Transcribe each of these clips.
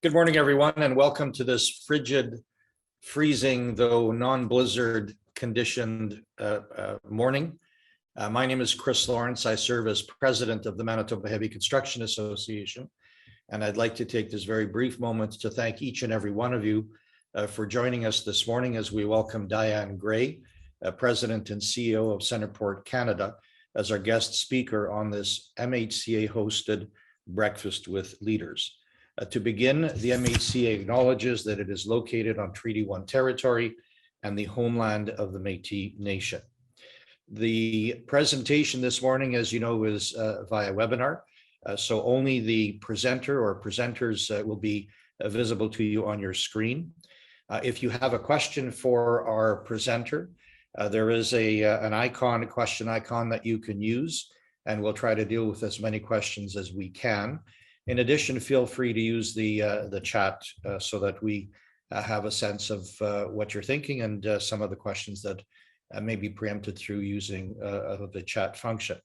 Good morning, everyone, and welcome to this frigid, freezing, though non-blizzard conditioned morning. My name is Chris Lawrence. I serve as president of the Manitoba Heavy Construction Association, and I'd like to take this very brief moment to thank each and every one of you for joining us this morning as we welcome Diane Gray, President and CEO of Centerport Canada, as our guest speaker on this MHCA-hosted Breakfast with Leaders. To begin, the MHCA acknowledges that it is located on Treaty 1 territory and the homeland of the Métis Nation. The presentation this morning, as you know, is via webinar, so only the presenter or presenters will be visible to you on your screen. If you have a question for our presenter, there is an question icon that you can use, and we'll try to deal with as many questions as we can. In addition, feel free to use the chat so that we have a sense of what you're thinking and some of the questions that may be preempted through using the chat function.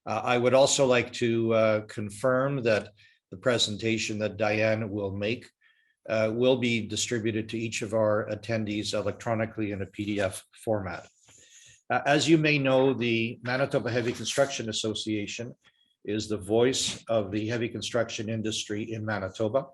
I would also like to confirm that the presentation that Diane will make will be distributed to each of our attendees electronically in a PDF format. As you may know, the Manitoba Heavy Construction Association is the voice of the heavy construction industry in Manitoba.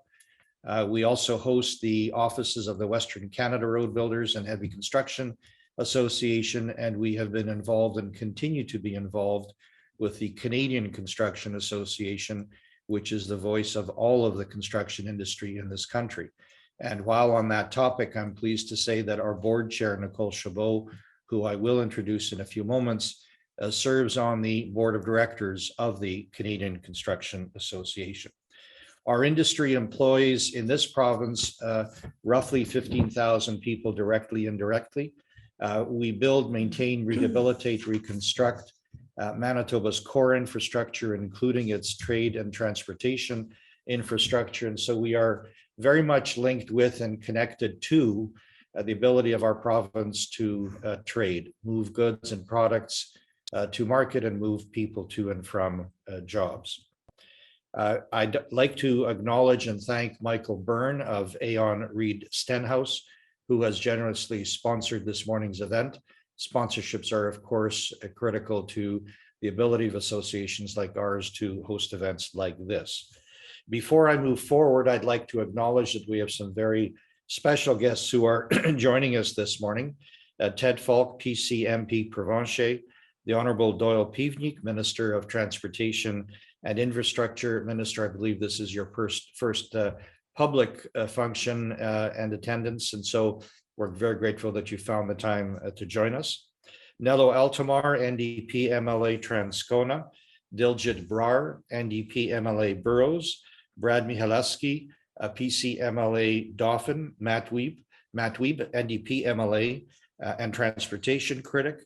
We also host the offices of the Western Canada Road Builders and Heavy Construction Association, and we have been involved and continue to be involved with the Canadian Construction Association, which is the voice of all of the construction industry in this country. And while on that topic, I'm pleased to say that our board chair, Nicole Chabot, who I will introduce in a few moments, serves on the board of directors of the Canadian Construction Association. Our industry employs in this province roughly 15,000 people directly and indirectly. We build, maintain, rehabilitate, reconstruct Manitoba's core infrastructure, including its trade and transportation infrastructure. And so we are very much linked with and connected to the ability of our province to trade, move goods and products to market and move people to and from jobs. I'd like to acknowledge and thank Michael Byrne of Aon Reed Stenhouse, who has generously sponsored this morning's event. Sponsorships are, of course, critical to the ability of associations like ours to host events like this. Before I move forward, I'd like to acknowledge that we have some very special guests who are joining us this morning. Ted Falk, PC MP Provencher, the Honorable Doyle Pivnik, Minister of Transportation and Infrastructure. Minister, I believe this is your first public function and attendance, and so we're very grateful that you found the time to join us. Nello Altomar, NDP MLA Transcona, Diljit Brar, NDP MLA Burrows, Brad Mihaleski, PC MLA Dauphin, Matt Wiebe, NDP MLA and Transportation Critic,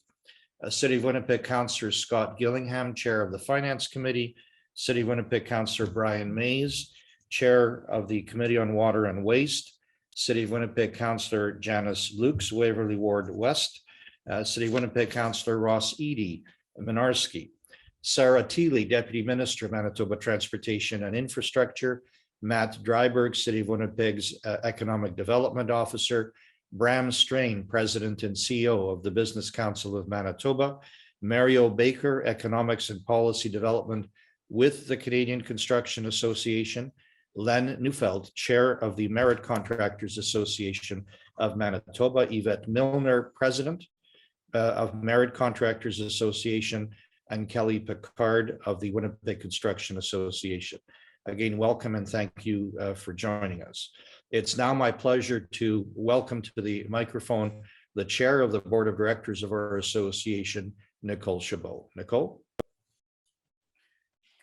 City of Winnipeg Councillor Scott Gillingham, Chair of the Finance Committee, City of Winnipeg Councillor Brian Mays, Chair of the Committee on Water and Waste, City of Winnipeg Councillor Janice Lukes, Waverley Ward West, City of Winnipeg Councillor Ross Eady, Minarski, Sarah Teely, Deputy Minister, Manitoba Transportation and Infrastructure, Matt Dryberg, City of Winnipeg's Economic Development Officer, Bram Strain, President and CEO of the Business Council of Manitoba, Mario Baker, Economics and Policy Development with the Canadian Construction Association, Len Neufeld, Chair of the Merit Contractors Association of Manitoba, Yvette Milner, President of Merit Contractors Association, and Kelly Picard of the Winnipeg Construction Association. Again, welcome and thank you for joining us. It's now my pleasure to welcome to the microphone the chair of the board of directors of our association, Nicole Chabot. Nicole?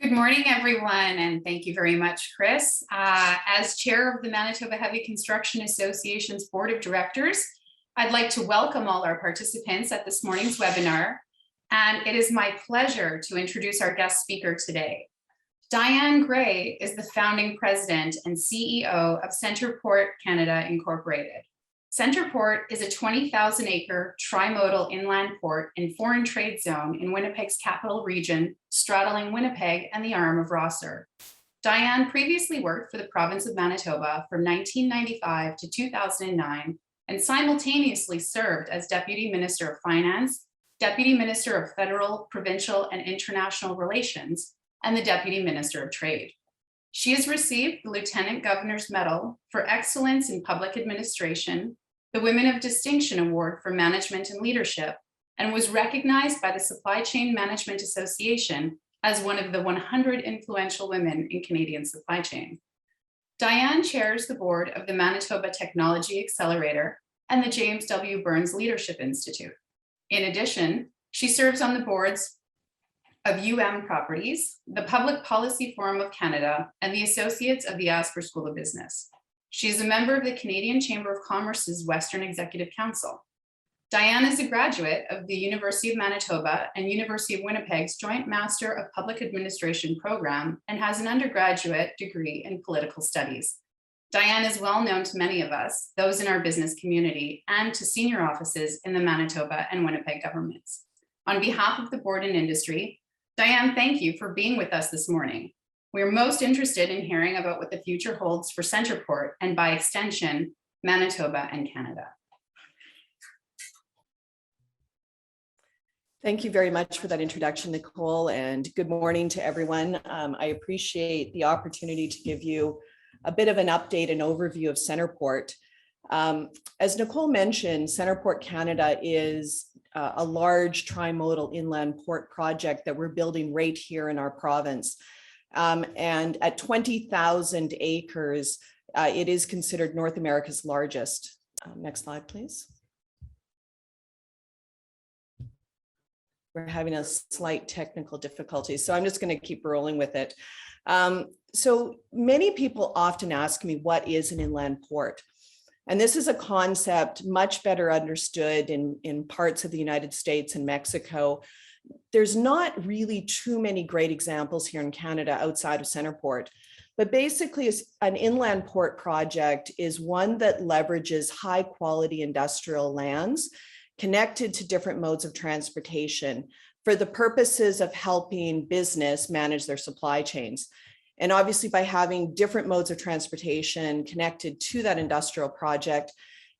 Good morning, everyone, and thank you very much, Chris. As chair of the Manitoba Heavy Construction Association's board of directors, I'd like to welcome all our participants at this morning's webinar, and it is my pleasure to introduce our guest speaker today. Diane Gray is the founding president and CEO of Centerport Canada Incorporated. Centerport is a 20,000-acre trimodal inland port and foreign trade zone in Winnipeg's capital region, straddling Winnipeg and the arm of Rosser. Diane previously worked for the province of Manitoba from 1995 to 2009 and simultaneously served as Deputy Minister of Finance, Deputy Minister of Federal, Provincial, and International Relations, and the Deputy Minister of Trade. She has received the Lieutenant Governor's Medal for Excellence in Public Administration, the Women of Distinction Award for Management and Leadership, and was recognized by the Supply Chain Management Association as one of the 100 influential women in Canadian supply chain. Diane chairs the board of the Manitoba Technology Accelerator and the James W. Burns Leadership Institute. In addition, she serves on the boards of Properties, the Public Policy Forum of Canada, and the Associates of the Asper School of Business. She is a member of the Canadian Chamber of Commerce's Western Executive Council. Diane is a graduate of the University of Manitoba and University of Winnipeg's Joint Master of Public Administration program and has an undergraduate degree in political studies. Diane is well known to many of us, those in our business community, and to senior offices in the Manitoba and Winnipeg governments. On behalf of the board and industry, Diane, thank you for being with us this morning. We are most interested in hearing about what the future holds for Centerport and by extension, Manitoba and Canada. Thank you very much for that introduction, Nicole, and good morning to everyone. I appreciate the opportunity to give you a bit of an update and overview of Centerport. As Nicole mentioned, Centerport Canada is a large trimodal inland port project that we're building right here in our province. And at 20,000 acres, it is considered North America's largest. Next slide, please. We're having a slight technical difficulty, so I'm just going to keep rolling with it. So many people often ask me, what is an inland port? And this is a concept much better understood in parts of the United States and Mexico. There's not really too many great examples here in Canada outside of Centerport. But basically, an inland port project is one that leverages high quality industrial lands connected to different modes of transportation for the purposes of helping business manage their supply chains. And obviously, by having different modes of transportation connected to that industrial project,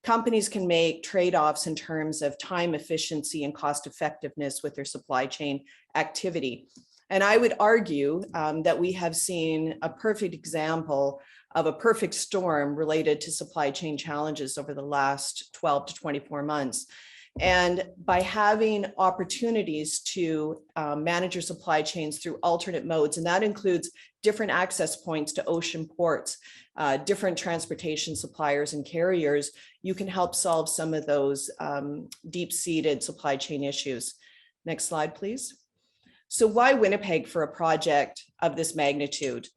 companies can make trade-offs in terms of time efficiency and cost effectiveness with their supply chain activity. And I would argue that we have seen a perfect example of a perfect storm related to supply chain challenges over the last 12 to 24 months. And by having opportunities to manage your supply chains through alternate modes, and that includes different access points to ocean ports, different transportation suppliers and carriers, you can help solve some of those deep-seated supply chain issues. Next slide, please. So why Winnipeg for a project of this magnitude?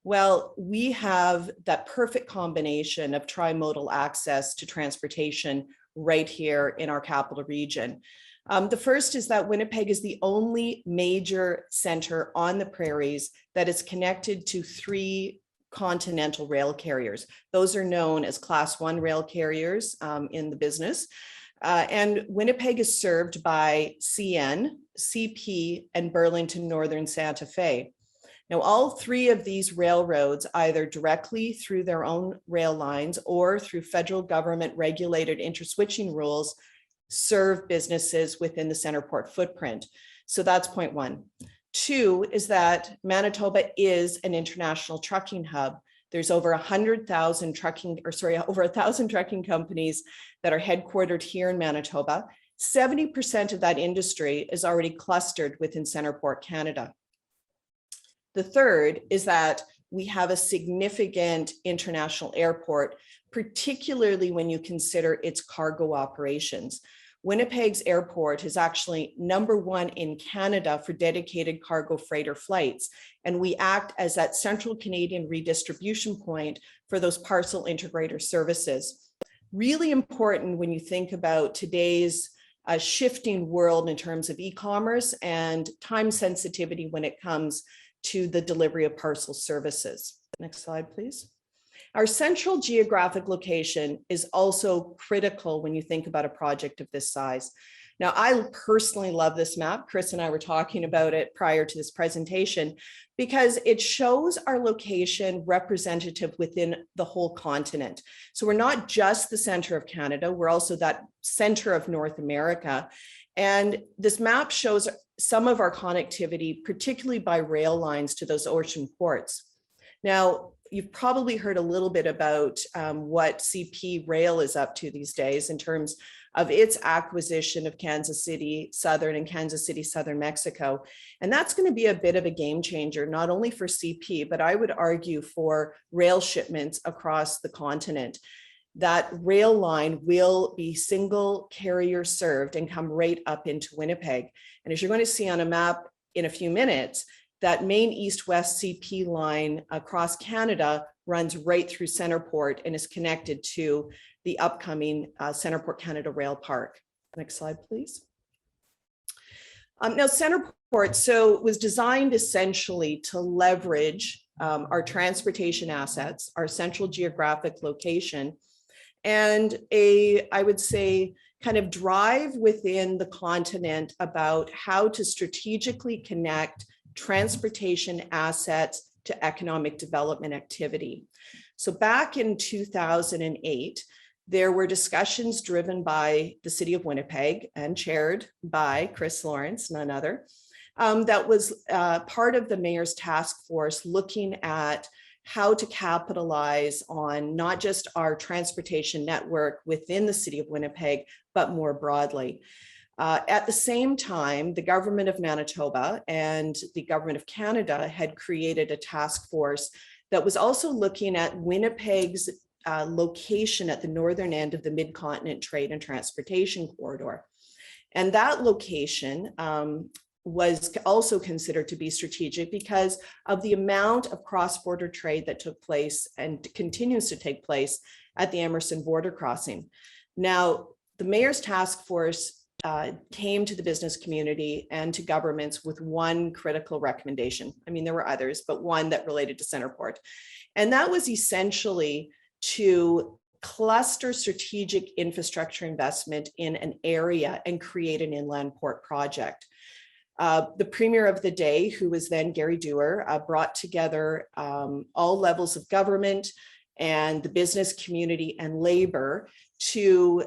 Well, we have that perfect combination of trimodal access to transportation right here in our capital region. The first is that Winnipeg is the only major center on the prairies that is connected to 3 continental rail carriers. Those are known as Class 1 rail carriers in the business. And Winnipeg is served by CN, CP, and Burlington Northern Santa Fe. Now, all 3 of these railroads, either directly through their own rail lines or through federal government regulated interswitching rules, serve businesses within the Centerport footprint. So that's point 1. 2 is that Manitoba is an international trucking hub. There's over 1,000 trucking companies that are headquartered here in Manitoba. 70% of that industry is already clustered within Centerport Canada. The third is that we have a significant international airport, particularly when you consider its cargo operations. Winnipeg's airport is actually #1 in Canada for dedicated cargo freighter flights, and we act as that central Canadian redistribution point for those parcel integrator services. Really important when you think about today's shifting world in terms of e-commerce and time sensitivity when it comes to the delivery of parcel services. Next slide, please. Our central geographic location is also critical when you think about a project of this size. Now, I personally love this map. Chris and I were talking about it prior to this presentation because it shows our location representative within the whole continent. So we're not just the center of Canada, we're also that center of North America. And this map shows some of our connectivity, particularly by rail lines to those ocean ports. Now, you've probably heard a little bit about what CP Rail is up to these days in terms of its acquisition of Kansas City Southern and Kansas City Southern Mexico. And that's going to be a bit of a game changer, not only for CP, but I would argue for rail shipments across the continent. That rail line will be single carrier served and come right up into Winnipeg. And as you're going to see on a map in a few minutes, that main east-west CP line across Canada runs right through Centerport and is connected to the upcoming Centerport Canada Rail Park. Next slide, please. Now, Centerport was designed essentially to leverage our transportation assets, our central geographic location, and I would say, kind of drive within the continent about how to strategically connect transportation assets to economic development activity. So back in 2008, there were discussions driven by the City of Winnipeg and chaired by Chris Lawrence, none other, that was part of the Mayor's Task Force looking at how to capitalize on not just our transportation network within the City of Winnipeg, but more broadly. At the same time, the government of Manitoba and the government of Canada had created a task force that was also looking at Winnipeg's location at the northern end of the Mid-Continent Trade and Transportation Corridor. And that location was also considered to be strategic because of the amount of cross-border trade that took place and continues to take place at the Emerson border crossing. Now, the Mayor's Task Force came to the business community and to governments with one critical recommendation. I mean, there were others, but one that related to Centerport. And that was essentially to cluster strategic infrastructure investment in an area and create an inland port project. The premier of the day, who was then Gary Dewar, brought together all levels of government and the business community and labor to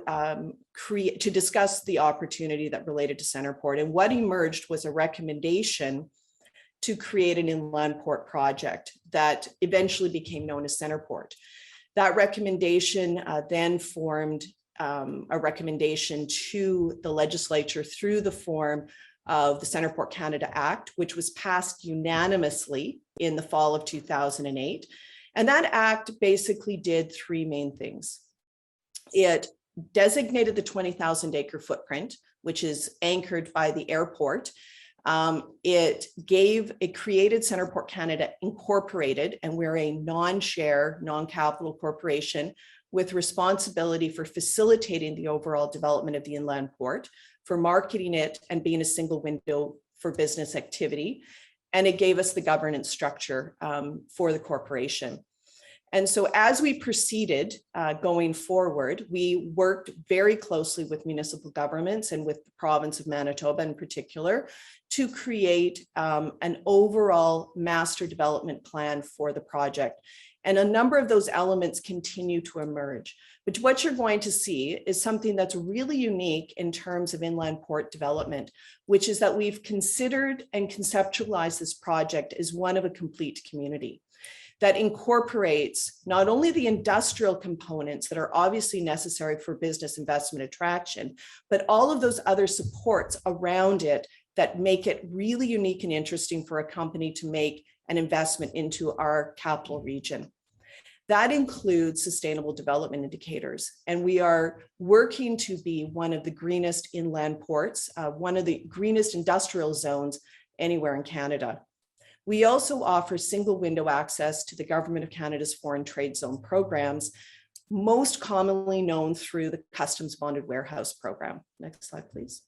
discuss the opportunity that related to Centerport. And what emerged was a recommendation to create an inland port project that eventually became known as Centerport. That recommendation then formed a recommendation to the legislature through the form of the Centerport Canada Act, which was passed unanimously in the fall of 2008. And that act basically did three main things. It designated the 20,000 acre footprint, which is anchored by the airport. It created Centerport Canada Incorporated, and we're a non-share, non-capital corporation with responsibility for facilitating the overall development of the inland port, for marketing it and being a single window for business activity. And it gave us the governance structure for the corporation. And so as we proceeded going forward, we worked very closely with municipal governments and with the province of Manitoba in particular to create an overall master development plan for the project. And a number of those elements continue to emerge. But what you're going to see is something that's really unique in terms of inland port development, which is that we've considered and conceptualized this project as one of a complete community that incorporates not only the industrial components that are obviously necessary for business investment attraction, but all of those other supports around it that make it really unique and interesting for a company to make an investment into our capital region. That includes sustainable development indicators. And we are working to be one of the greenest inland ports, one of the greenest industrial zones anywhere in Canada. We also offer single window access to the Government of Canada's foreign trade zone programs, most commonly known through the Customs Bonded Warehouse program. Next slide, please.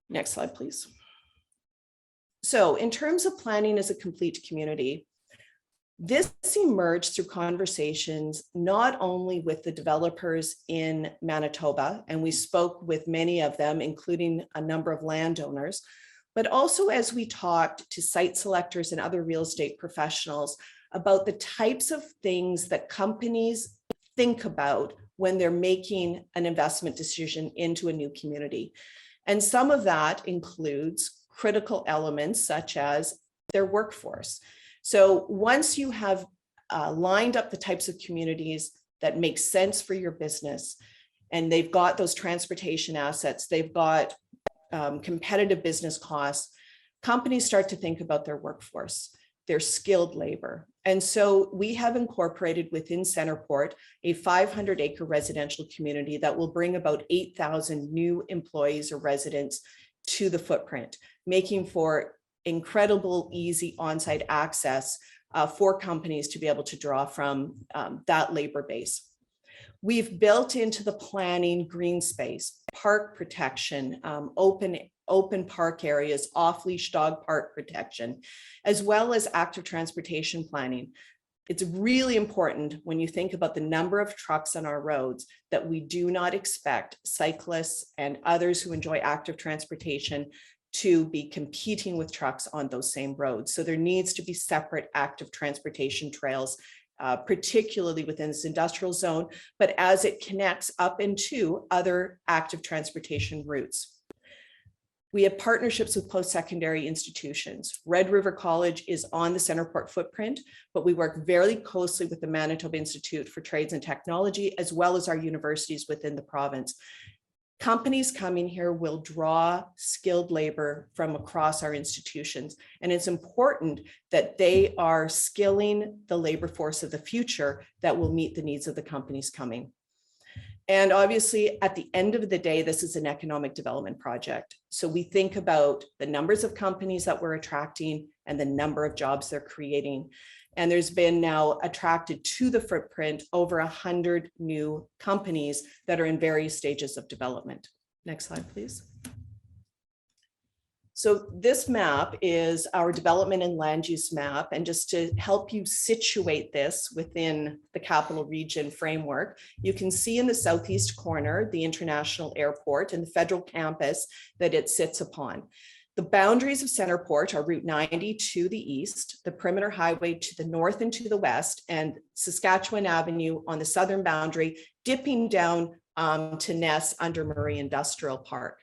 Next slide, please. So in terms of planning as a complete community, This emerged through conversations not only with the developers in Manitoba, and we spoke with many of them, including a number of landowners, but also as we talked to site selectors and other real estate professionals about the types of things that companies think about when they're making an investment decision into a new community. And some of that includes critical elements such as their workforce. So once you have lined up the types of communities that make sense for your business, and they've got those transportation assets, they've got competitive business costs, companies start to think about their workforce, their skilled labor. And so we have incorporated within Centerport a 500-acre residential community that will bring about 8,000 new employees or residents to the footprint, making for incredible easy on-site access for companies to be able to draw from that labor base. We've built into the planning green space, park protection, open park areas, off-leash dog park protection, as well as active transportation planning. It's really important when you think about the number of trucks on our roads that we do not expect cyclists and others who enjoy active transportation to be competing with trucks on those same roads. So there needs to be separate active transportation trails, particularly within this industrial zone, but as it connects up into other active transportation routes. We have partnerships with post-secondary institutions. Red River College is on the Centerport footprint, but we work very closely with the Manitoba Institute for Trades and Technology, as well as our universities within the province. Companies coming here will draw skilled labor from across our institutions, and it's important that they are skilling the labor force of the future that will meet the needs of the companies coming. And obviously, at the end of the day, this is an economic development project. So we think about the numbers of companies that we're attracting and the number of jobs they're creating. And there's been now attracted to the footprint over 100 new companies that are in various stages of development. Next slide, please. So this map is our development and land use map. And just to help you situate this within the capital region framework, you can see in the southeast corner, the international airport and the federal campus that it sits upon. The boundaries of Centerport are Route 90 to the east, the Perimeter Highway to the north and to the west, and Saskatchewan Avenue on the southern boundary, dipping down to Ness under Murray Industrial Park.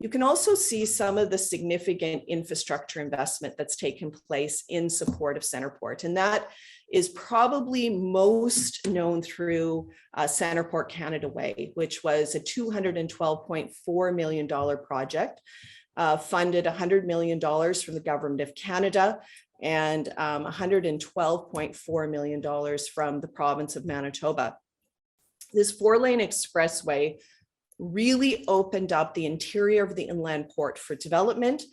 You can also see some of the significant infrastructure investment that's taken place in support of Centerport, and that is probably most known through Centerport Canada Way, which was a $212.4 million project, funded $100 million from the Government of Canada and $112.4 million from the province of Manitoba. This 4-lane expressway really opened up the interior of the inland port for development,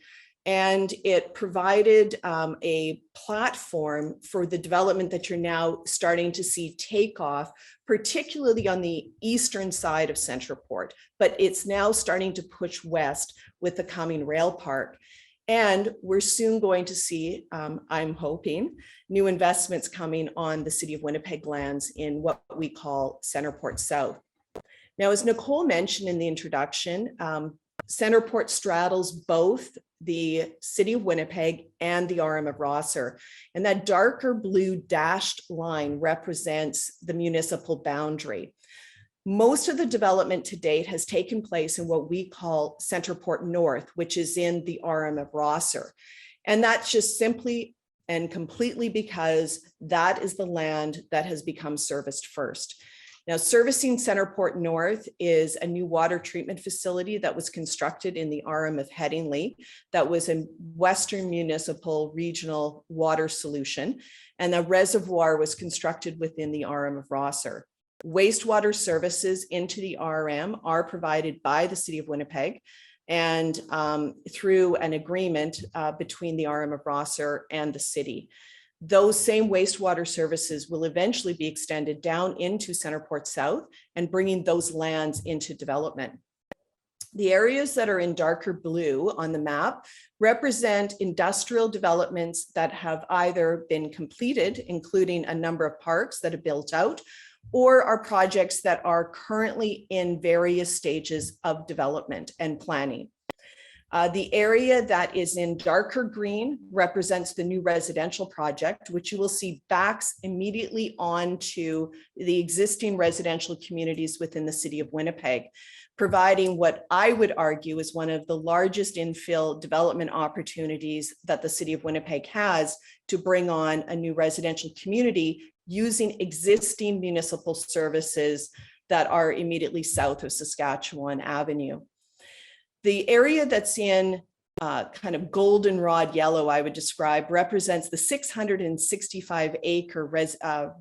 and it provided a platform for the development that you're now starting to see take off, particularly on the eastern side of Centerport, but it's now starting to push west with the coming rail park. And we're soon going to see, I'm hoping, new investments coming on the City of Winnipeg lands in what we call Centerport South. Now, as Nicole mentioned in the introduction, Centerport straddles both the City of Winnipeg and the RM of Rosser. And that darker blue dashed line represents the municipal boundary. Most of the development to date has taken place in what we call Centerport North, which is in the RM of Rosser. And that's just simply and completely because that is the land that has become serviced first. Now, servicing Centerport North is a new water treatment facility that was constructed in the RM of Headingley that was a Western Municipal Regional Water Solution, and the reservoir was constructed within the RM of Rosser. Wastewater services into the RM are provided by the City of Winnipeg and through an agreement between the RM of Rosser and the city. Those same wastewater services will eventually be extended down into Centerport South and bringing those lands into development. The areas that are in darker blue on the map represent industrial developments that have either been completed, including a number of parks that have built out, or are projects that are currently in various stages of development and planning. The area that is in darker green represents the new residential project, which you will see backs immediately onto the existing residential communities within the city of Winnipeg, providing what I would argue is one of the largest infill development opportunities that the city of Winnipeg has to bring on a new residential community using existing municipal services that are immediately south of Saskatchewan Avenue. The area that's in kind of goldenrod yellow, I would describe, represents the 665-acre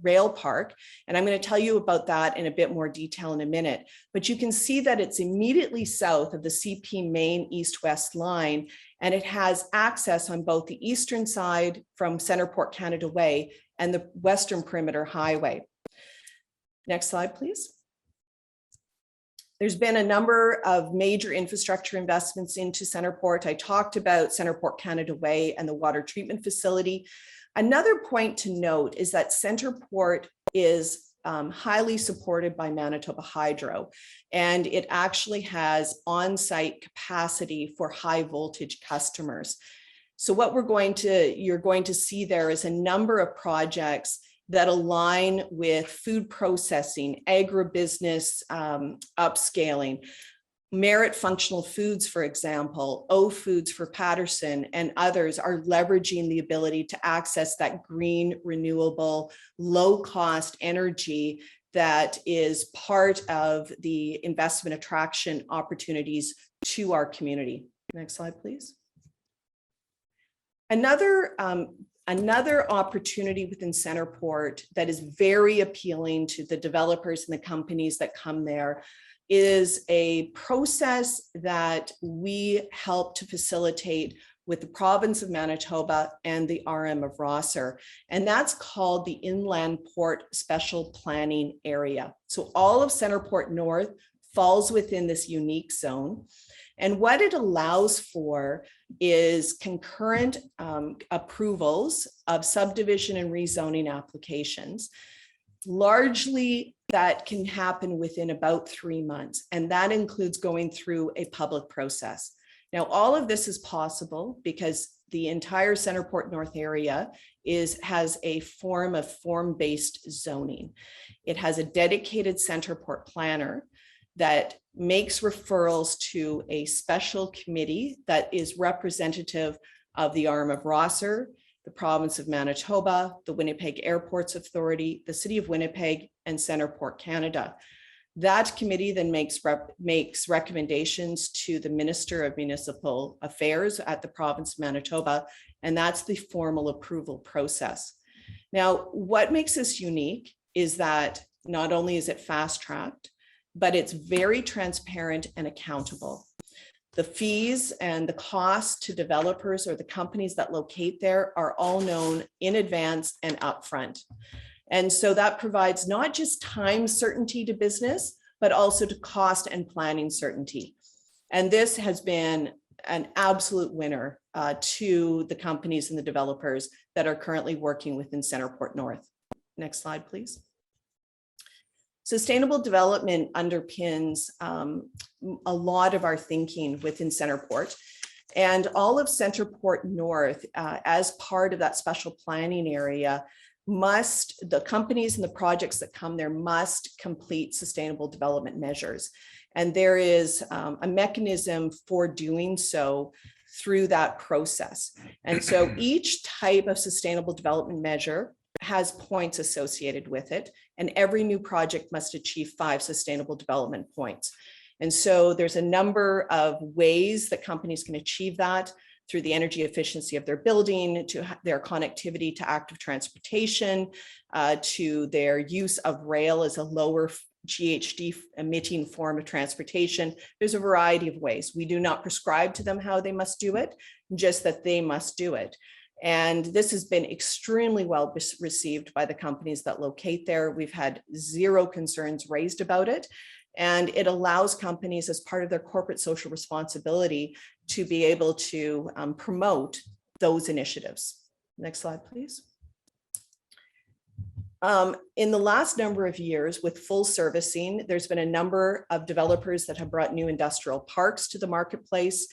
rail park. And I'm going to tell you about that in a bit more detail in a minute. But you can see that it's immediately south of the CP Main East-West line, and it has access on both the eastern side from Centerport Canada Way and the Western Perimeter Highway. Next slide, please. There's been a number of major infrastructure investments into Centerport. I talked about Centerport Canada Way and the water treatment facility. Another point to note is that Centerport is highly supported by Manitoba Hydro, and it actually has on-site capacity for high voltage customers. So what you're going to see there is a number of projects that align with food processing, agribusiness upscaling, Merit Functional Foods, for example, O Foods for Patterson, and others are leveraging the ability to access that green, renewable, low-cost energy that is part of the investment attraction opportunities to our community. Next slide, please. Another opportunity within Centerport that is very appealing to the developers and the companies that come there is a process that we help to facilitate with the province of Manitoba and the RM of Rosser, and that's called the Inland Port Special Planning Area. So all of Centerport North falls within this unique zone. And what it allows for is concurrent approvals of subdivision and rezoning applications. Largely, that can happen within about 3 months, and that includes going through a public process. Now, all of this is possible because the entire Centerport North area has a form of form-based zoning. It has a dedicated Centerport planner that makes referrals to a special committee that is representative of the RM of Rosser, the province of Manitoba, the Winnipeg Airports Authority, the city of Winnipeg, and Centerport Canada. That committee then makes recommendations to the Minister of Municipal Affairs at the province of Manitoba, and that's the formal approval process. Now, what makes this unique is that not only is it fast-tracked, but it's very transparent and accountable. The fees and the costs to developers or the companies that locate there are all known in advance and upfront. And so that provides not just time certainty to business, but also to cost and planning certainty. And this has been an absolute winner to the companies and the developers that are currently working within Centerport North. Next slide, please. Sustainable development underpins a lot of our thinking within Centerport, and all of Centerport North, as part of that special planning area, the companies and the projects that come there must complete sustainable development measures. And there is a mechanism for doing so through that process. And so each type of sustainable development measure has points associated with it, and every new project must achieve 5 sustainable development points. And so there's a number of ways that companies can achieve that through the energy efficiency of their building, to their connectivity to active transportation, to their use of rail as a lower GHG emitting form of transportation. There's a variety of ways. We do not prescribe to them how they must do it, just that they must do it. And this has been extremely well received by the companies that locate there. We've had 0 concerns raised about it. And it allows companies, as part of their corporate social responsibility, to be able to promote those initiatives. Next slide, please. In the last number of years with full servicing, there's been a number of developers that have brought new industrial parks to the marketplace.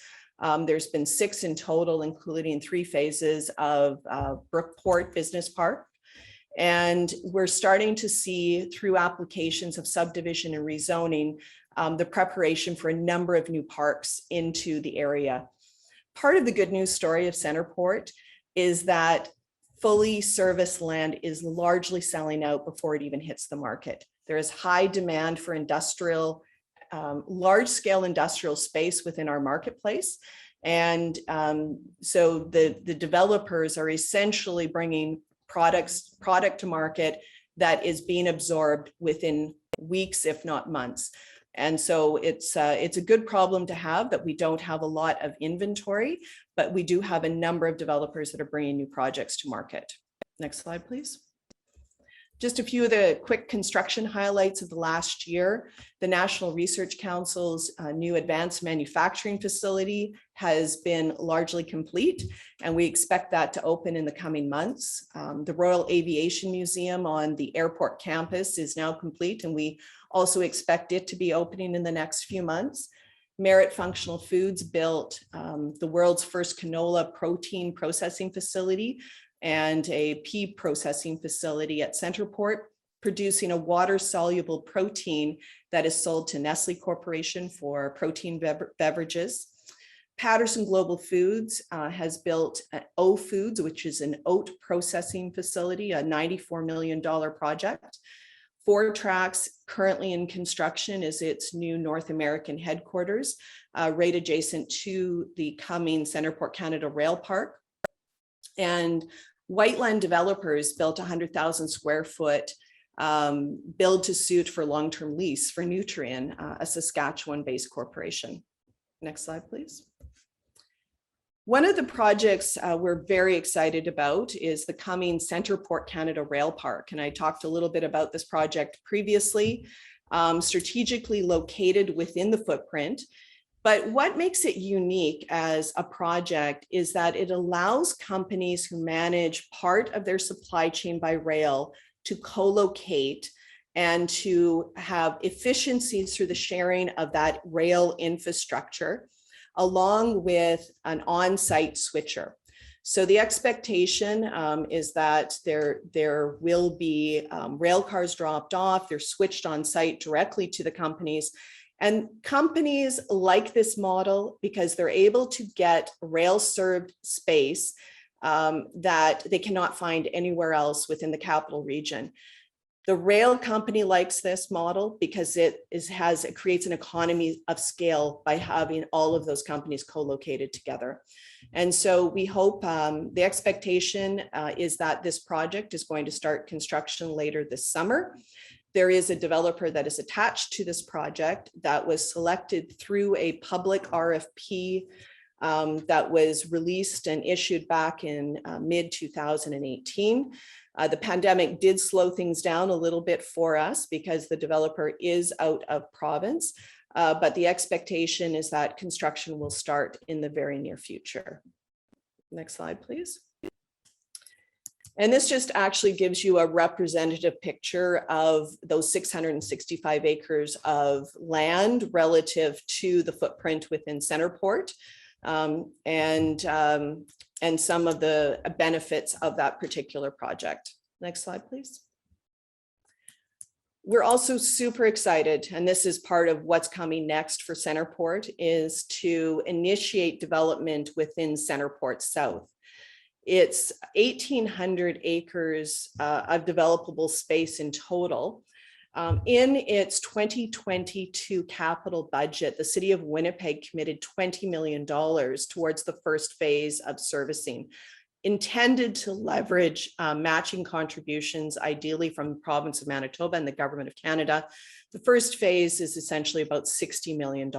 There's been 6 in total, including 3 phases of Brookport Business Park. And we're starting to see, through applications of subdivision and rezoning, the preparation for a number of new parks into the area. Part of the good news story of Centerport is that fully serviced land is largely selling out before it even hits the market. There is high demand for industrial, large-scale industrial space within our marketplace. And so the developers are essentially bringing product to market that is being absorbed within weeks, if not months. And so it's a good problem to have, that we don't have a lot of inventory, but we do have a number of developers that are bringing new projects to market. Next slide, please. Just a few of the quick construction highlights of the last year. The National Research Council's new advanced manufacturing facility has been largely complete, and we expect that to open in the coming months. The Royal Aviation Museum on the airport campus is now complete, and we also expect it to be opening in the next few months. Merit Functional Foods built the world's first canola protein processing facility and a pea processing facility at Centerport, producing a water-soluble protein that is sold to Nestle Corporation for protein beverages. Patterson Global Foods has built O Foods, which is an oat processing facility, a $94 million project. 4 Tracks, currently in construction, is its new North American headquarters, right adjacent to the coming Centerport Canada Rail Park. And Whiteland Developers built 100,000 square foot build to suit for long-term lease for Nutrien, a Saskatchewan-based corporation. Next slide, please. One of the projects we're very excited about is the coming Centerport Canada Rail Park. And I talked a little bit about this project previously, strategically located within the footprint. But what makes it unique as a project is that it allows companies who manage part of their supply chain by rail to co-locate and to have efficiencies through the sharing of that rail infrastructure, along with an on-site switcher. So the expectation is that there will be rail cars dropped off, they're switched on site directly to the companies. And companies like this model because they're able to get rail-served space that they cannot find anywhere else within the capital region. The rail company likes this model because it creates an economy of scale by having all of those companies co-located together. And so we hope the expectation is that this project is going to start construction later this summer. There is a developer that is attached to this project that was selected through a public RFP that was released and issued back in mid-2018. The pandemic did slow things down a little bit for us because the developer is out of province, but the expectation is that construction will start in the very near future. Next slide, please. And this just actually gives you a representative picture of those 665 acres of land relative to the footprint within Centerport, and some of the benefits of that particular project. Next slide, please. We're also super excited, and this is part of what's coming next for Centerport, is to initiate development within Centerport South. It's 1,800 acres of developable space in total. In its 2022 capital budget, the City of Winnipeg committed $20 million towards the first phase of servicing, intended to leverage matching contributions, ideally from the province of Manitoba and the Government of Canada. The first phase is essentially about $60 million.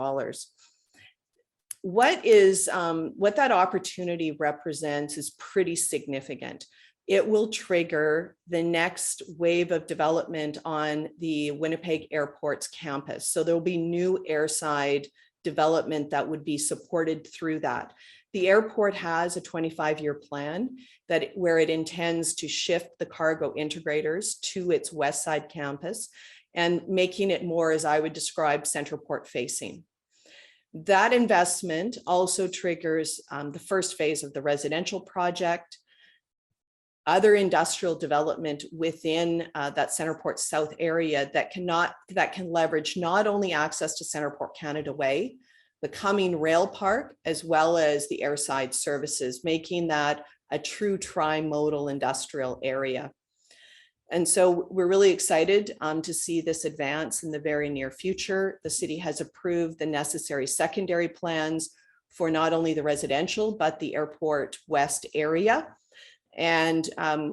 What that opportunity represents is pretty significant. it will trigger the next wave of development on the Winnipeg Airport's campus. So there'll be new airside development that would be supported through that. The airport has a 25-year plan where it intends to shift the cargo integrators to its west side campus and making it more, as I would describe, Centerport facing. That investment also triggers the first phase of the residential project, other industrial development within that Centerport South area that can leverage not only access to Centerport Canada Way, the coming rail park, as well as the airside services, making that a true trimodal industrial area. And so we're really excited to see this advance in the very near future. The city has approved the necessary secondary plans for not only the residential, but the airport west area. And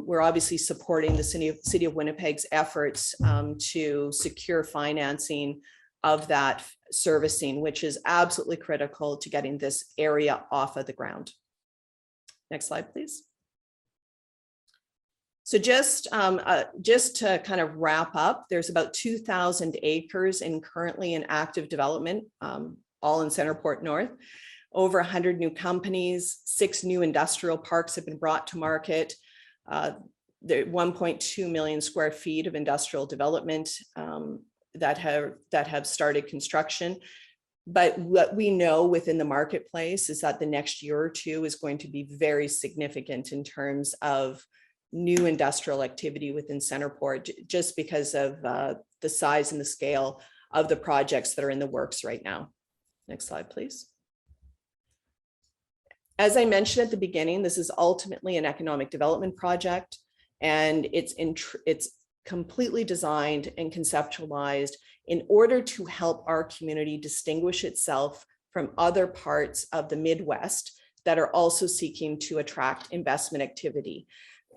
we're obviously supporting the City of Winnipeg's efforts to secure financing of that servicing, which is absolutely critical to getting this area off of the ground. Next slide, please. So just to kind of wrap up, there's about 2,000 acres currently in active development, all in Centerport North. Over 100 new companies, 6 new industrial parks have been brought to market. There 1.2 million square feet of industrial development that have started construction. But what we know within the marketplace is that the next year or two is going to be very significant in terms of new industrial activity within Centerport, just because of the size and the scale of the projects that are in the works right now. Next slide, please. As I mentioned at the beginning, this is ultimately an economic development project, and it's completely designed and conceptualized in order to help our community distinguish itself from other parts of the Midwest that are also seeking to attract investment activity.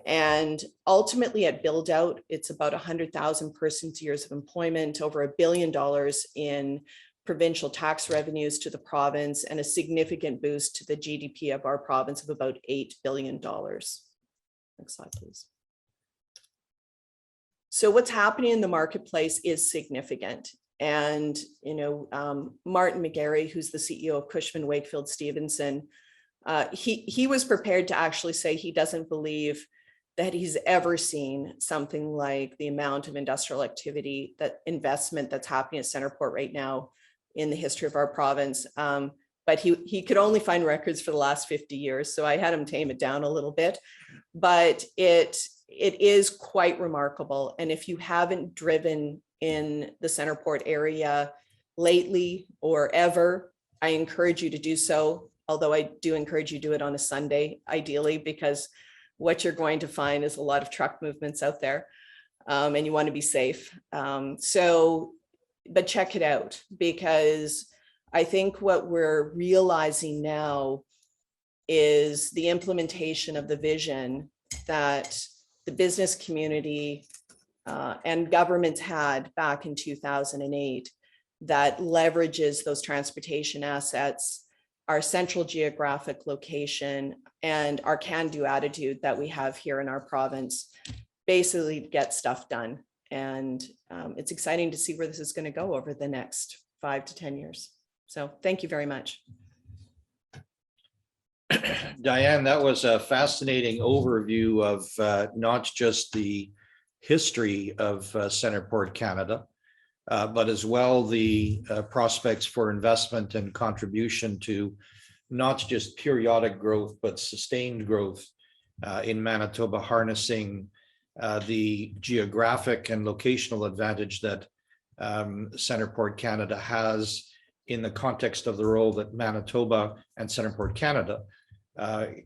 And ultimately at build out, it's about 100,000 persons years of employment, over $1 billion in provincial tax revenues to the province, and a significant boost to the GDP of our province of about $8 billion. Next slide, please. So what's happening in the marketplace is significant. And, Martin McGarry, who's the CEO of Cushman Wakefield Stevenson, he was prepared to actually say he doesn't believe that he's ever seen something like the amount of industrial activity, that investment that's happening at Centerport right now in the history of our province. But he could only find records for the last 50 years. So I had him tame it down a little bit, but it is quite remarkable. And if you haven't driven in the Centerport area lately or ever, I encourage you to do so. Although I do encourage you to do it on a Sunday, ideally, because what you're going to find is a lot of truck movements out there, and you want to be safe. But check it out, because I think what we're realizing now is the implementation of the vision that the business community and governments had back in 2008 that leverages those transportation assets, our central geographic location, and our can-do attitude that we have here in our province, basically to get stuff done. And it's exciting to see where this is going to go over the next 5 to 10 years. So thank you very much. Diane, that was a fascinating overview of not just the history of Centerport Canada, but as well the prospects for investment and contribution to not just periodic growth, but sustained growth in Manitoba, harnessing the geographic and locational advantage that Centerport Canada has in the context of the role that Manitoba and Centerport Canada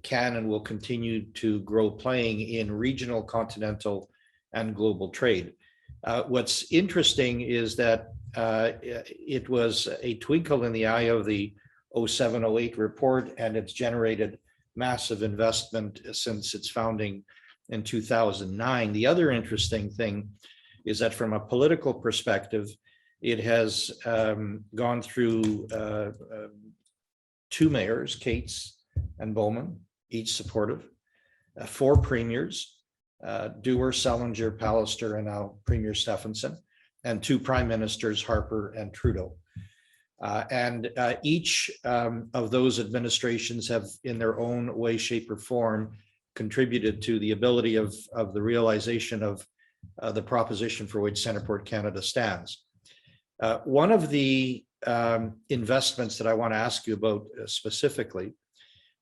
can and will continue to grow playing in regional, continental, and global trade. What's interesting is that it was a twinkle in the eye of the 07-08 report, and it's generated massive investment since its founding in 2009. The other interesting thing is that from a political perspective, it has gone through 2 mayors, Cates and Bowman, each supportive, 4 premiers, Dewar, Selinger, Pallister, and now Premier Stephenson, and 2 prime ministers, Harper and Trudeau. And each of those administrations have, in their own way, shape, or form, contributed to the ability of the realization of the proposition for which Centerport Canada stands. One of the investments that I want to ask you about specifically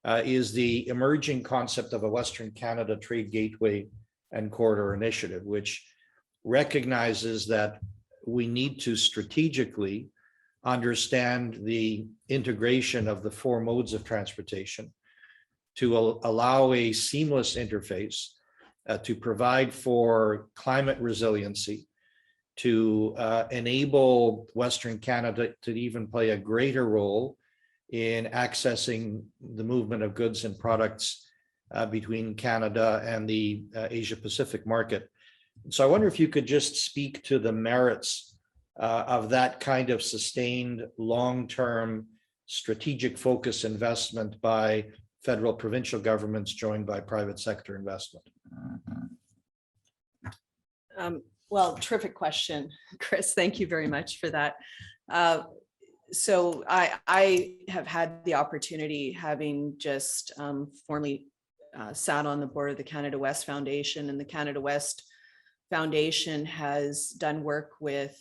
is the emerging concept of a Western Canada Trade Gateway and Corridor Initiative, which recognizes that we need to strategically understand the integration of the 4 modes of transportation to allow a seamless interface to provide for climate resiliency, to enable Western Canada to even play a greater role in accessing the movement of goods and products between Canada and the Asia Pacific market. So I wonder if you could just speak to the merits of that kind of sustained long-term strategic focus investment by federal provincial governments joined by private sector investment. Well, terrific question, Chris. Thank you very much for that. So I have had the opportunity, having just formally sat on the board of the Canada West Foundation, and the Canada West Foundation has done work with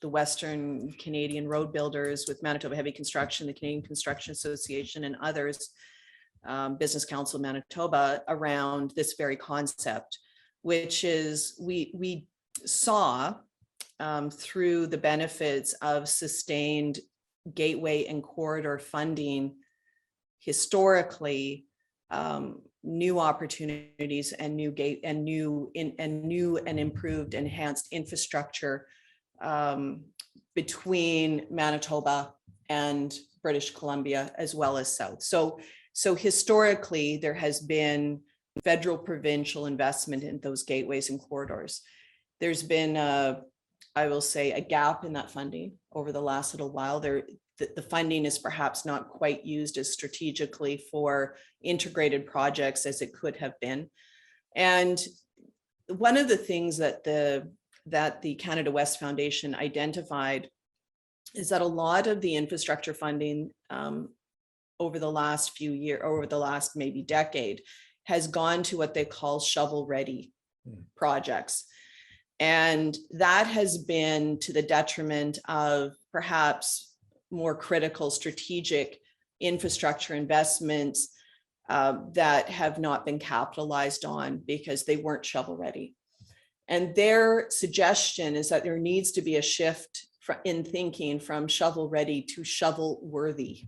the Western Canadian road builders, with Manitoba Heavy Construction, the Canadian Construction Association, and others, Business Council Manitoba, around this very concept, which is we saw through the benefits of sustained gateway and corridor funding historically, new opportunities and new and improved, enhanced infrastructure between Manitoba and British Columbia, as well as South. So historically, there has been federal provincial investment in those gateways and corridors. There's been I will say a gap in that funding over the last little while. The funding is perhaps not quite used as strategically for integrated projects as it could have been. And one of the things that the Canada West Foundation identified is that a lot of the infrastructure funding over the last few years, over the last maybe decade, has gone to what they call shovel-ready projects. And that has been to the detriment of perhaps more critical strategic infrastructure investments that have not been capitalized on because they weren't shovel ready. And their suggestion is that there needs to be a shift in thinking from shovel ready to shovel worthy.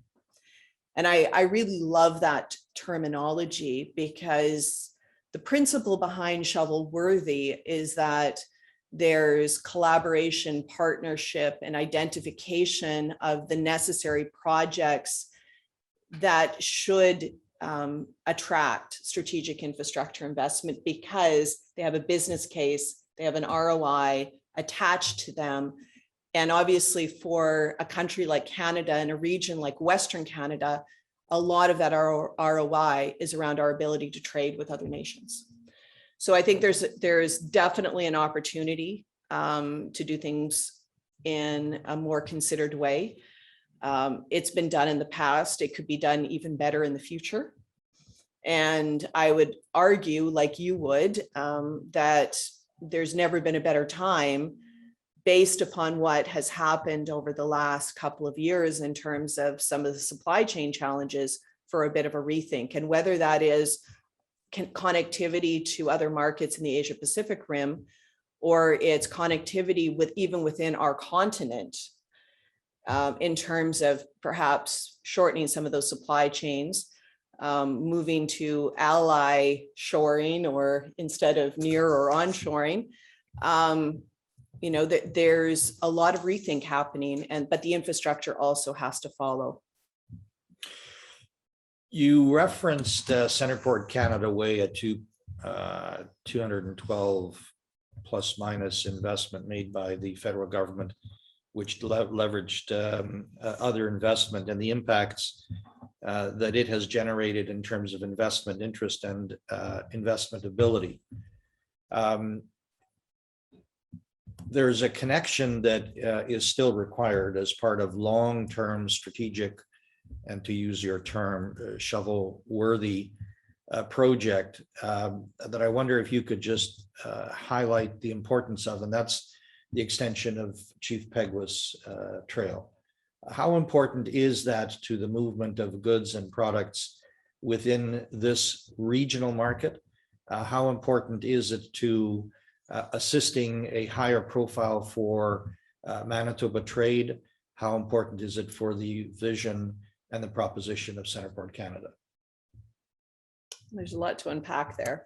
And I really love that terminology, because the principle behind shovel worthy is that there's collaboration, partnership, and identification of the necessary projects that should attract strategic infrastructure investment, because they have a business case, they have an ROI attached to them. And obviously, for a country like Canada and a region like Western Canada, a lot of that ROI is around our ability to trade with other nations. So I think there's definitely an opportunity to do things in a more considered way. It's been done in the past. It could be done even better in the future. And I would argue, like you would, that there's never been a better time, based upon what has happened over the last couple of years in terms of some of the supply chain challenges, for a bit of a rethink. And whether that is connectivity to other markets in the Asia Pacific Rim, or it's connectivity even within our continent, in terms of perhaps shortening some of those supply chains, moving to ally shoring, or instead of near or onshoring. You know, that there's a lot of rethink happening, but the infrastructure also has to follow. You referenced Centerport Canada Way, a 212 plus minus investment made by the federal government, which leveraged other investment, and the impacts that it has generated in terms of investment interest and investment ability. There's a connection that is still required as part of long-term strategic, and to use your term, shovel-worthy project that I wonder if you could just highlight the importance of, and that's the extension of Chief Peguis Trail. How important is that to the movement of goods and products within this regional market? How important is it to assisting a higher profile for Manitoba trade? How important is it for the vision and the proposition of Centerport Canada? There's a lot to unpack there.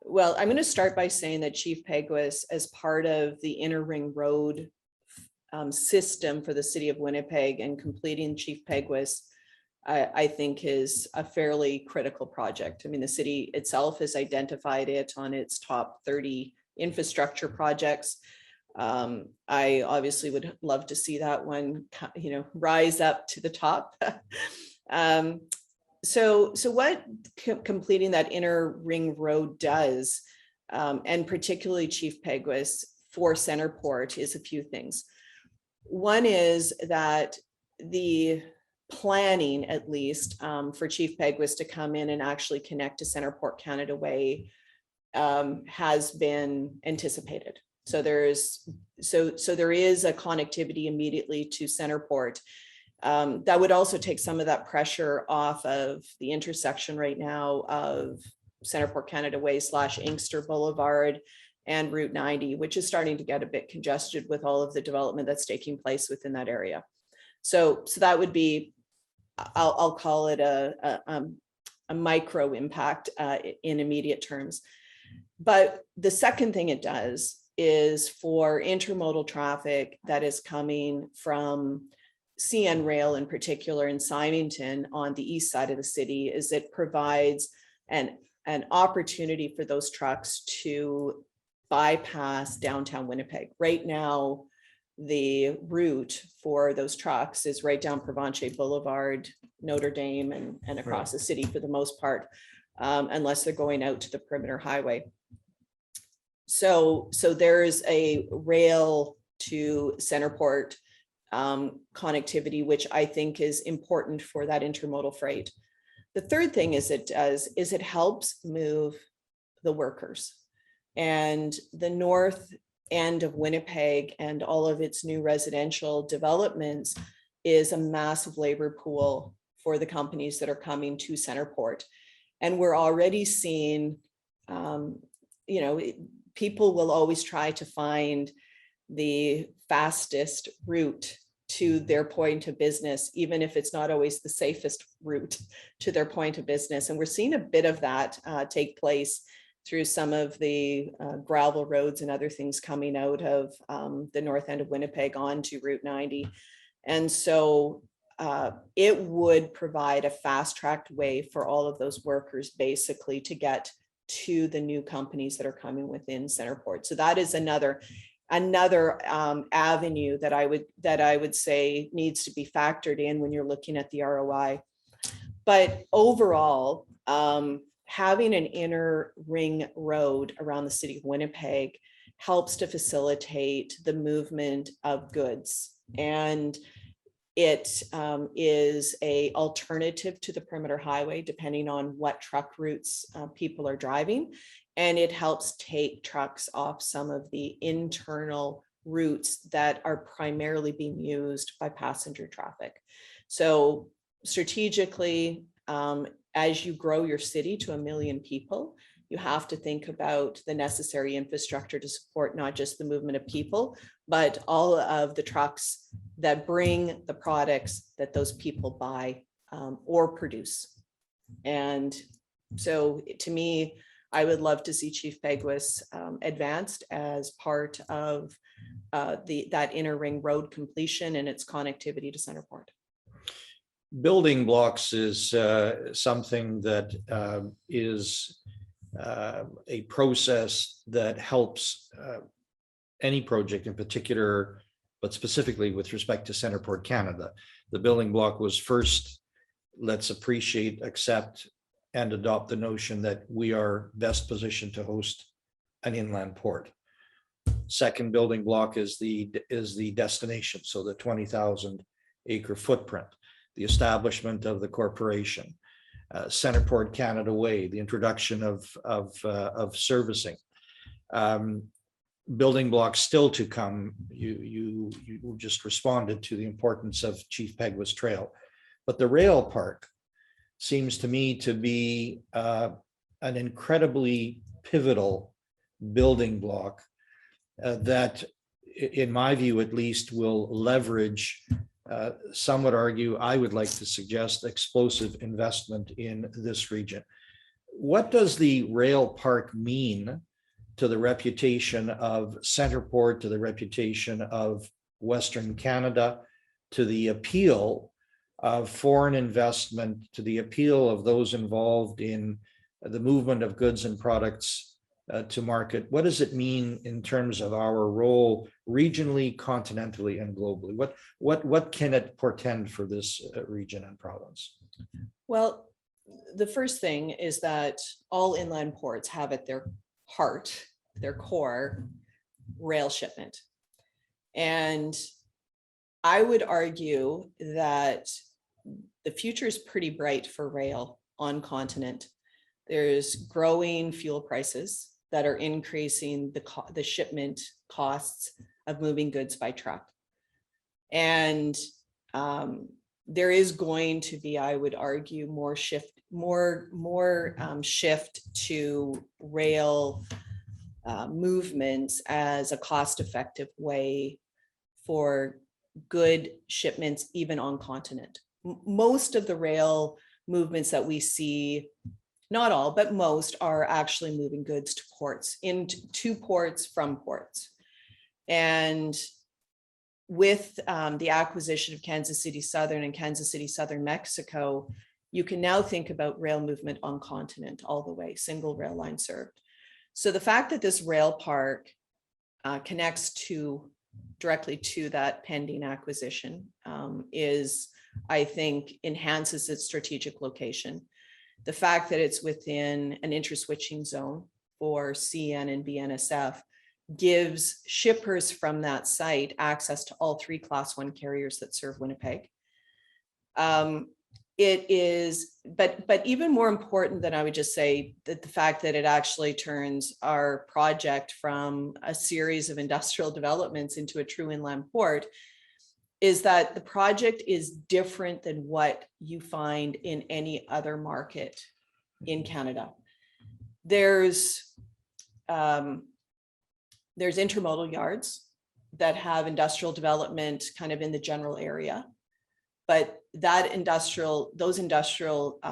Well, I'm going to start by saying that Chief Peguis, as part of the Inner Ring Road system for the city of Winnipeg, and completing Chief Peguis, I think is a fairly critical project. I mean, the city itself has identified it on its top 30 infrastructure projects. I obviously would love to see that one, rise up to the top. So what completing that Inner Ring Road does, and particularly Chief Peguis for Centerport, is a few things. One is that the planning, at least for Chief Peguis to come in and actually connect to Centerport Canada Way, has been anticipated. So there is a connectivity immediately to Centerport. That would also take some of that pressure off of the intersection right now of Centerport Canada Way / Inkster Boulevard and Route 90, which is starting to get a bit congested with all of the development that's taking place within that area. So that would be, I'll call it a micro impact in immediate terms. But the second thing it does is for intermodal traffic that is coming from CN Rail in particular in Symington on the east side of the city, is it provides an opportunity for those trucks to bypass downtown Winnipeg. Right now, the route for those trucks is right down Provencher Boulevard, Notre Dame, and across the city for the most part, unless they're going out to the perimeter highway. So there's a rail to Centerport connectivity, which I think is important for that intermodal freight. The third thing it helps move the workers, and the north end of Winnipeg and all of its new residential developments is a massive labor pool for the companies that are coming to Centerport. And we're already seeing, people will always try to find the fastest route to their point of business, even if it's not always the safest route to their point of business. And we're seeing a bit of that take place through some of the gravel roads and other things coming out of the north end of Winnipeg onto Route 90. And so it would provide a fast-tracked way for all of those workers basically to get to the new companies that are coming within Centerport. So that is another avenue that I would say needs to be factored in when you're looking at the ROI. But overall, having an inner ring road around the city of Winnipeg helps to facilitate the movement of goods, and it is an alternative to the perimeter highway depending on what truck routes people are driving, and it helps take trucks off some of the internal routes that are primarily being used by passenger traffic. So strategically, as you grow your city to 1 million people, you have to think about the necessary infrastructure to support not just the movement of people, but all of the trucks that bring the products that those people buy or produce. And so to me, I would love to see Chief Peguis advanced as part of that inner ring road completion and its connectivity to Centerport. Building blocks is something that is a process that helps any project in particular, but specifically with respect to Centerport Canada. The building block was first let's appreciate, accept, and adopt the notion that we are best positioned to host an inland port. Second building block is the destination, so the 20,000 acre footprint, the establishment of the corporation, Centerport Canada Way, the introduction of servicing. Building blocks still to come. You just responded to the importance of Chief Peguis Trail, but the rail park seems to me to be an incredibly pivotal building block that, in my view at least, will leverage, some would argue, I would like to suggest, explosive investment in this region. What does the rail park mean to the reputation of Centerport, to the reputation of Western Canada, to the appeal of foreign investment, to the appeal of those involved in the movement of goods and products to market? What does it mean in terms of our role regionally, continentally, and globally? What can it portend for this region and province? Well, the first thing is that all inland ports have at their heart, their core, rail shipment. And I would argue that the future is pretty bright for rail on continent. There's growing fuel prices that are increasing the shipment costs of moving goods by truck. And there is going to be, I would argue, more shift to rail movements as a cost-effective way for good shipments, even on continent. Most of the rail movements that we see, not all, but most, are actually moving goods to ports, into ports from ports. And with the acquisition of Kansas City Southern and Kansas City Southern Mexico, you can now think about rail movement on continent all the way, single rail line served. So the fact that this rail park connects directly to that pending acquisition is, I think, enhances its strategic location. The fact that it's within an interswitching zone for CN and BNSF gives shippers from that site access to all three Class 1 carriers that serve Winnipeg. It is, but even more important than, I would just say, that the fact that it actually turns our project from a series of industrial developments into a true inland port is that the project is different than what you find in any other market in Canada. There's intermodal yards that have industrial development kind of in the general area, but those industrial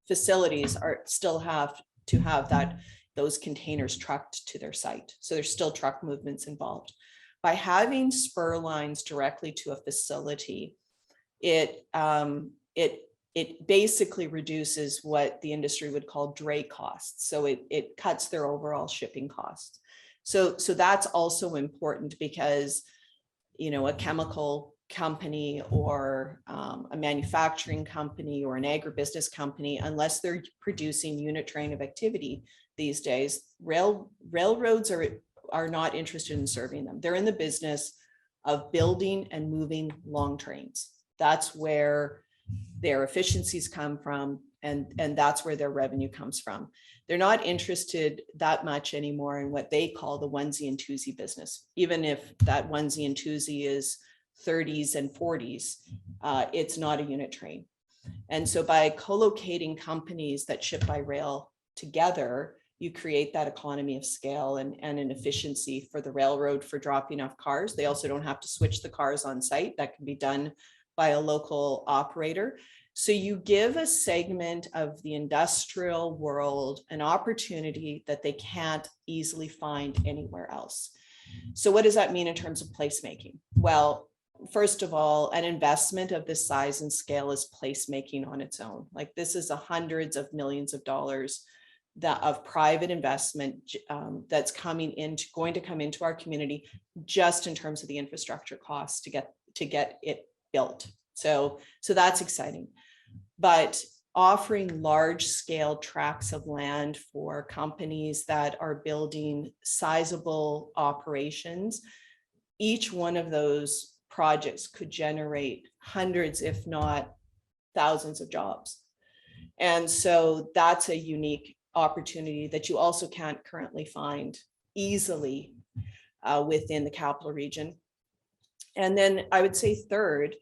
facilities still have to have those containers trucked to their site. So there's still truck movements involved. By having spur lines directly to a facility, it basically reduces what the industry would call dray costs. So it cuts their overall shipping costs. So that's also important because, a chemical company or a manufacturing company or an agribusiness company, unless they're producing unit train of activity these days, railroads are not interested in serving them. They're in the business of building and moving long trains. That's where their efficiencies come from, and that's where their revenue comes from. They're not interested that much anymore in what they call the onesie and twosie business. Even if that onesie and twosie is 30s and 40s, it's not a unit train. And so by co-locating companies that ship by rail together, you create that economy of scale and an efficiency for the railroad for dropping off cars. They also don't have to switch the cars on site. That can be done by a local operator. So you give a segment of the industrial world an opportunity that they can't easily find anywhere else. So what does that mean in terms of placemaking? Well, first of all, an investment of this size and scale is placemaking on its own. Like, this is hundreds of millions of dollars of private investment that's going to come into our community, just in terms of the infrastructure costs to get it built. So that's exciting. But offering large scale tracts of land for companies that are building sizable operations, each one of those projects could generate hundreds, if not thousands of jobs. And so that's a unique opportunity that you also can't currently find easily within the capital region. And then I would say third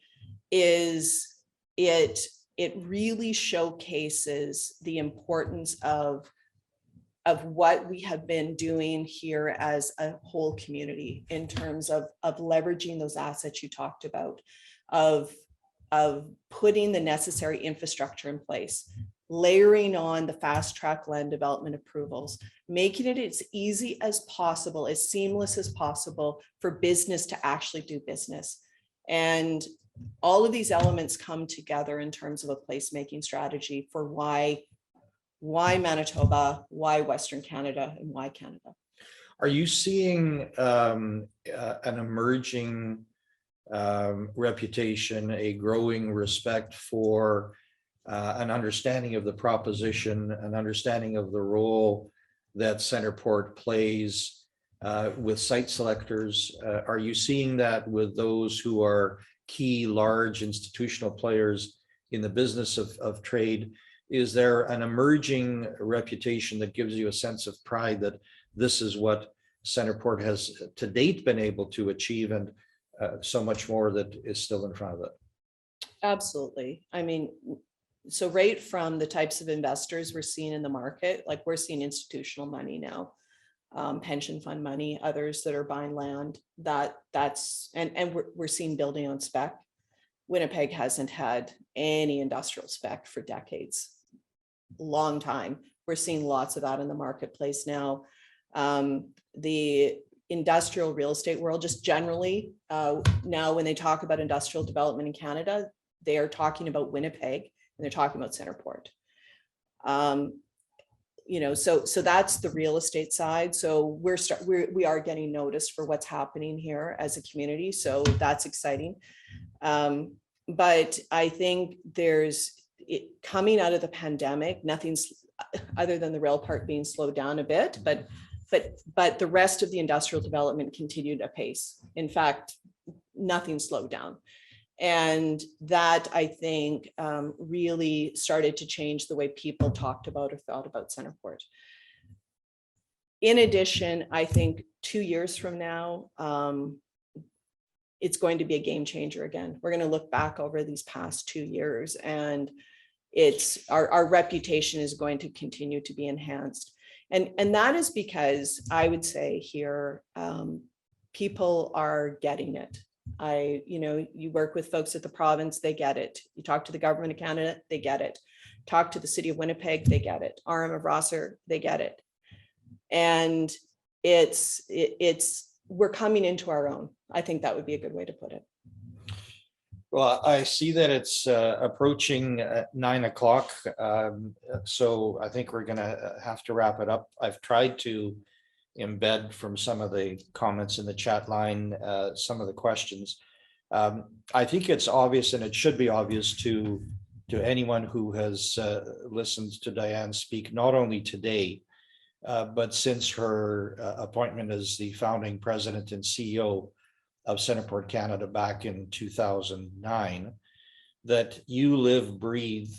is it really showcases the importance of what we have been doing here as a whole community in terms of leveraging those assets you talked about, of putting the necessary infrastructure in place, layering on the fast track land development approvals, making it as easy as possible, as seamless as possible for business to actually do business. And all of these elements come together in terms of a placemaking strategy for why Manitoba, why Western Canada, and why Canada. Are you seeing an emerging reputation, a growing respect for an understanding of the proposition, an understanding of the role that Centerport plays with site selectors? Are you seeing that with those who are key large institutional players in the business of trade? Is there an emerging reputation that gives you a sense of pride that this is what Centerport has to date been able to achieve, and so much more that is still in front of it? Absolutely. I mean, so right from the types of investors we're seeing in the market, like we're seeing institutional money now, pension fund money, others that are buying land, and we're seeing building on spec. Winnipeg hasn't had any industrial spec for decades, long time. We're seeing lots of that in the marketplace now. The industrial real estate world, just generally, now when they talk about industrial development in Canada, they are talking about Winnipeg and they're talking about Centerport. So that's the real estate side. So we are getting noticed for what's happening here as a community. So that's exciting. But I think coming out of the pandemic, nothing's other than the rail part being slowed down a bit, but the rest of the industrial development continued apace. In fact, nothing slowed down. And that, I think, really started to change the way people talked about or thought about Centerport. In addition, I think 2 years from now, it's going to be a game changer again. We're going to look back over these past 2 years, and our reputation is going to continue to be enhanced. And that is because I would say here, people are getting it. You work with folks at the province, they get it. You talk to the government of Canada, they get it. Talk to the city of Winnipeg, they get it. RM of Rosser, they get it. And we're coming into our own. I think that would be a good way to put it. Well, I see that it's approaching 9 o'clock. So I think we're going to have to wrap it up. I've tried to embed from some of the comments in the chat line, some of the questions. I think it's obvious, and it should be obvious to anyone who has listened to Diane speak, not only today, but since her appointment as the founding president and CEO of Centerport Canada back in 2009, that you live, breathe,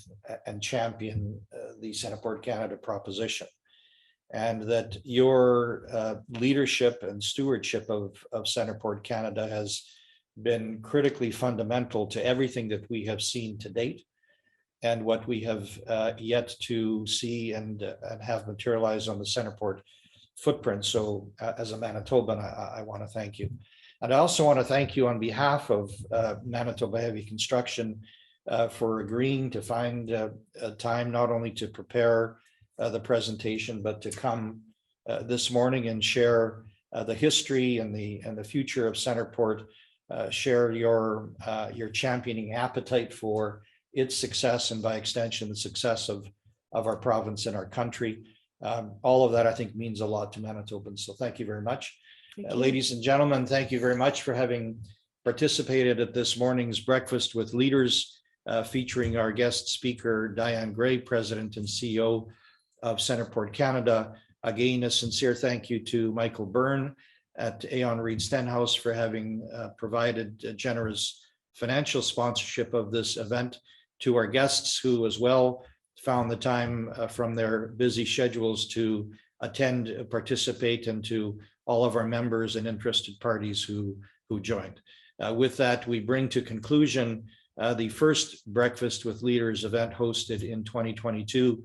and champion the Centerport Canada proposition. And that your leadership and stewardship of Centerport Canada has been critically fundamental to everything that we have seen to date, and what we have yet to see and have materialized on the Centerport footprint. So as a Manitoban, I want to thank you. And I also want to thank you on behalf of Manitoba Heavy Construction for agreeing to find time not only to prepare the presentation, but to come this morning and share the history and the future of Centerport, share your championing appetite for its success, and by extension, the success of our province and our country. All of that, I think, means a lot to Manitobans. So thank you very much. Ladies and gentlemen, thank you very much for having participated at this morning's Breakfast with Leaders featuring our guest speaker, Diane Gray, President and CEO of Centerport Canada. Again, a sincere thank you to Michael Byrne at Aon Reed Stenhouse for having provided a generous financial sponsorship of this event, to our guests who as well found the time from their busy schedules to attend, participate, and to all of our members and interested parties who joined. With that, we bring to conclusion the first Breakfast with Leaders event hosted in 2022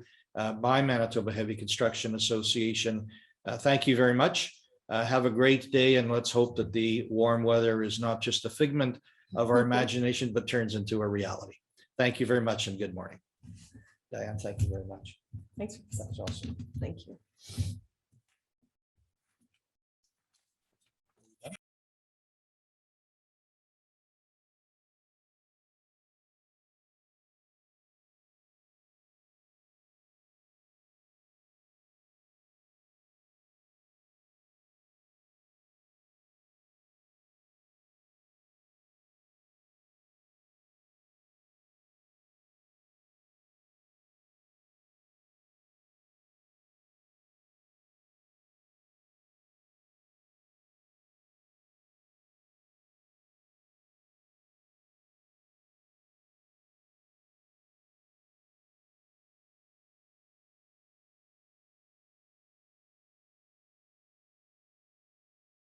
by Manitoba Heavy Construction Association. Thank you very much. Have a great day, and let's hope that the warm weather is not just a figment of our imagination, but turns into a reality. Thank you very much and good morning. Diane, thank you very much. Thanks. That was awesome. Thank you.